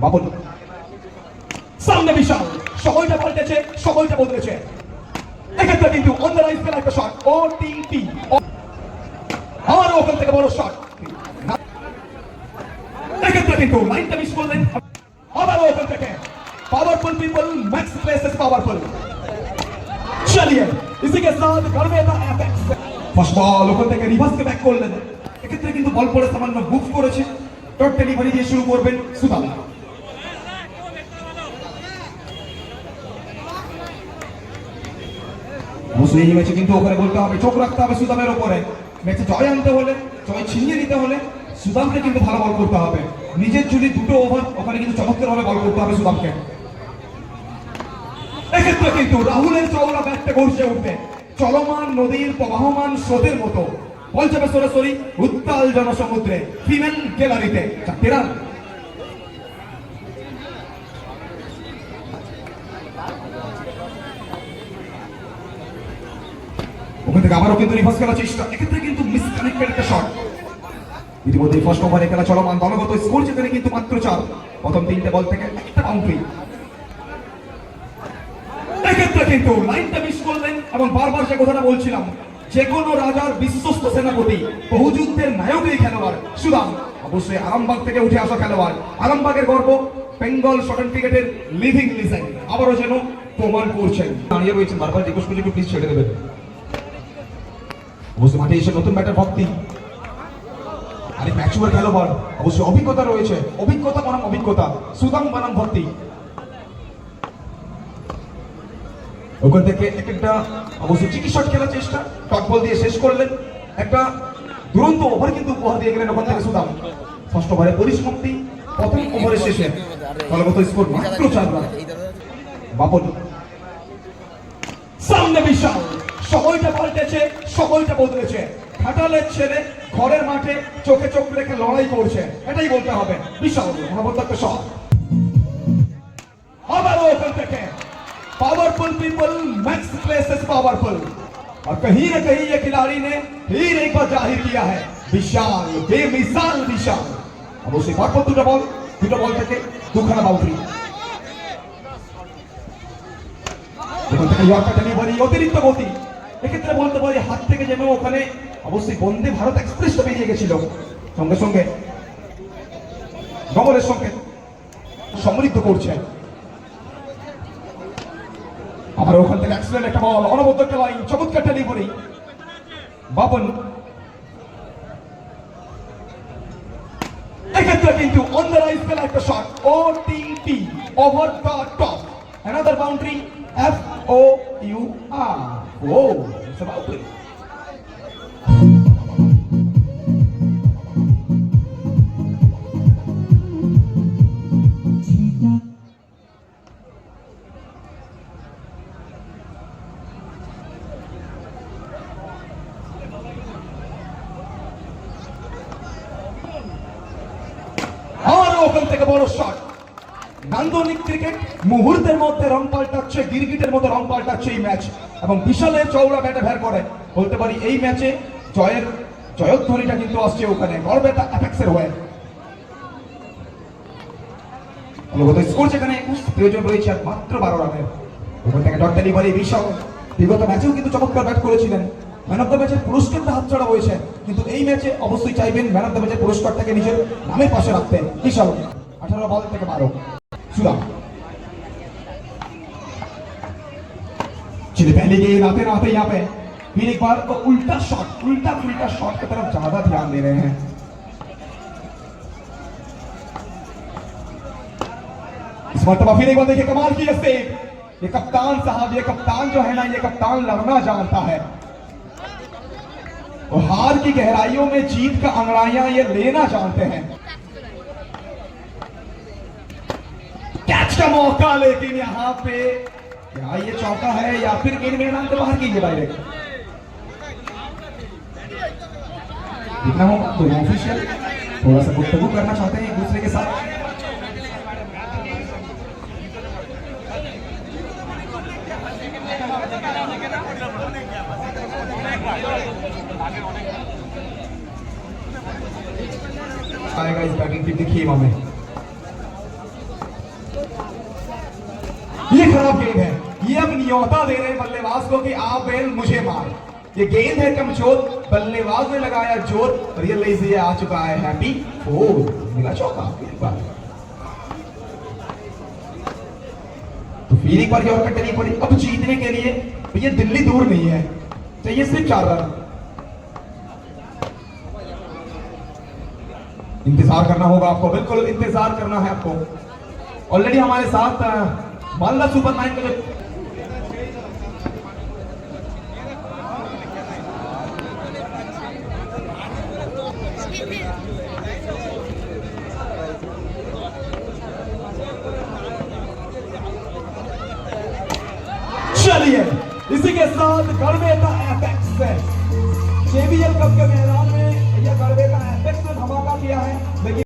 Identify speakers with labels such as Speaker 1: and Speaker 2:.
Speaker 1: বাবন সামনে বিশাল, সময়টা পাল্টেছে, সময়টা বদলেছে। এক্ষেত্রে কিন্তু অন দ্য রাইট একটা শট, ওটিটি আরো ওখান থেকে বড় শট। এক্ষেত্রে কিন্তু লাইনটা মিস করলেন, আবারও ওখান থেকে powerful people max places powerful. चलिए इसी के साथ गड़बेटा एफएक्स फर्स्ट बॉल ওখান থেকে রিভার্স কে ব্যাক করলেন। এক্ষেত্রে কিন্তু বল পড়ে সামান্য মুভ করেছে। ডট ডেলিভারি দিয়ে শুরু করবেন সুদাম। অবশ্যই এই ম্যাচে কিন্তু ওখানে বলতে হবে, চোখ রাখতে হবে সুদামের উপরে। ম্যাচে জয় আনতে হলে, জয় ছিনিয়ে নিতে হলে সুদামকে কিন্তু ভালো বল করতে হবে। নিজের যদি দুটো ওভার ওখানে কিন্তু চমৎকারভাবে বল করতে হবে সুদামকে। এক্ষেত্রে কিন্তু রাহুলের চওড়া ব্যাটটা গর্জে উঠবে চলমান নদীর প্রবাহমান স্রোতের মতো। বল যাবে সরাসরি উত্তাল জনসমুদ্রে, ফিমেল গ্যালারিতে। চারটে রান। ওখান থেকে আবারও কিন্তু রিভার্স করার চেষ্টা। এক্ষেত্রে কিন্তু মিসকানেক্টেড একটা শট। ইতিমধ্যে ফার্স্ট ওভারে খেলা চলমান, দলগত স্কোর যেখানে কিন্তু মাত্র 4। প্রথম 3টে বল থেকে একটা বাউন্ডারি। এক্ষেত্রে কিন্তু লাইনটা মিস করলেন এবং বারবার যে কথাটা বলছিলাম, যে কোনো রাজার বিশ্বস্ত সেনাপতি, বহুযুদ্ধের নায়ক এই খেলোয়াড় সুদাম। অবশ্যই আরামবাগ থেকে উঠে আসা খেলোয়াড়, আরামবাগের গর্ব, বেঙ্গল শর্ট ক্রিকেটের লিভিং লিজেন্ড। আবারও যেন প্রমাণ করছেন। দাঁড়িয়ে রয়েছেন, বারবার রিকোয়েস্ট করছি প্লিজ ছেড়ে দেবেন। অবশ্যই মাঠে এসে নতুন ব্যাটার ভক্তি, আরেক ম্যাচুয়ার খেলোয়াড়, অবশ্যই অভিজ্ঞতা রয়েছে, অভিজ্ঞতা বনাম অভিজ্ঞতা, সুদাম বনাম ভর্তি। ওখান থেকে একটা অবশ্যই চিকি শট খেলার চেষ্টা, টপ বল দিয়ে শেষ করলেন। একটা দুরন্ত ওভার কিন্তু উপহার দিয়ে গেলেন ওখান থেকে সুদাম। ফার্স্ট ওভারে পরিসমাপ্তি, প্রথম ওভারের শেষে দলগত স্কোর মাত্র 4 রান। বাবন সামনে বিশাল, সময়টা পাল্টেছে, সময়টা বদলেছে। খাটালের ছেলে ঘরের মাঠে চোখে চোখ রেখে লড়াই করছে, এটাই বলতে হবে। বিশাল মোহাম্মদ একটা শট। আবারও ওখান থেকে powerful people max places powerful. और कहीं न कहीं ये खिलाड़ी ने फिर एक बार जाहिर किया है विशाल, बेमिसाल विशाल। অবশ্যই পরপর দুটো বল থেকে দুখানা বাউন্ডারি। ওখান থেকে ইয়র্কার ডেলিভারি, অতিরিক্ত গতি। এক্ষেত্রে বলতে পারি হাত থেকে যেন ওখানে অবশ্যই বন্দে ভারত এক্সপ্রেসটা বেরিয়ে গেছিল। সঙ্গে সঙ্গে ডবলের সঙ্গে সমৃদ্ধ করছে। আবার ওখান থেকে এক্সিলেন্ট একটা বল, অনবদ্য একটা লাইন, চমৎকার ডেলিভারি। বাবন এক্ষেত্রে কিন্তু অন দ্য রাইট খেলা একটা shot, OTT over the top. Another boundary, FOUR। ও ইটস আ বাউন্ডারি। ওখান থেকে বড় শট। নান্দনিক ক্রিকেট মুহূর্তের মধ্যে রং পাল্টাচ্ছে, গিরগিটের মতো রং পাল্টাচ্ছে এই ম্যাচ। এবং বিশালের চওড়া ব্যাটে ভের করে বলতে পারি এই ম্যাচে জয়ধ্বনিটা কিন্তু আসছে ওখানে গড়বেতা অ্যাপেক্সের হয়ে। স্কোর যেখানে 21, প্রয়োজন রয়েছে আর মাত্র 12 রানের। ওখান থেকে ডট ডেলিভারি বিশাল। বিগত ম্যাচেও কিন্তু চমৎকার ব্যাট করেছিলেন। ম্যান অফ দ্য ম্যাচের পুরস্কারটা হাতছাড়া হয়েছে, কিন্তু এই ম্যাচে অবশ্যই চাইবেন ম্যান অফ দ্য ম্যাচের পুরস্কারটাকে নিজের নামের পাশে রাখতে। বিশাল 18 বল থেকে 12। सुदाम चलिए पहले गेंद आते आते यहाँ पे फिर एक बार तो उल्टा शॉट की तरफ ज्यादा ध्यान दे रहे हैं। इस मरतबा फिर एक बार देखिए कमाल की सेव। ये कप्तान साहब, ये कप्तान जो है ना, ये कप्तान लड़ना जानता है और हार की गहराइयों में जीत का अंगड़ाइयां ये लेना जानते हैं। कैच का मौका, लेकिन यहाँ पे क्या ये चौका है या फिर गेंद मैदान से बाहर कीजिए डायरेक्ट। दिखना होगा दोनों ऑफिशियल थोड़ा सा गुफ्तगू करना चाहते हैं एक दूसरे के साथ। आएगा इस बैटिंग टीम की खेमा में। ये खराब गेंद है। ये अब न्योता दे रहे हैं बल्लेबाज को कि आप बेल मुझे मार। ये गेंद है कमजोर, बल्लेबाज ने लगाया जोर और ये लेजी आ चुका है हैप्पी 4, मिला चौका। तो फिर एक बार ये और कटनी पड़ी। अब जीतने के लिए ये दिल्ली दूर नहीं है, चाहिए सिर्फ 4 रन। इंतजार करना होगा आपको, बिल्कुल इंतजार करना है आपको। ऑलरेडी हमारे साथ मालदा सुपर 9 का जो चलिए इसी के साथ गढ़वेता एपेक्स JBL कप के मैदान में यह गढ़वेता एपेक्स ने धमाका किया है।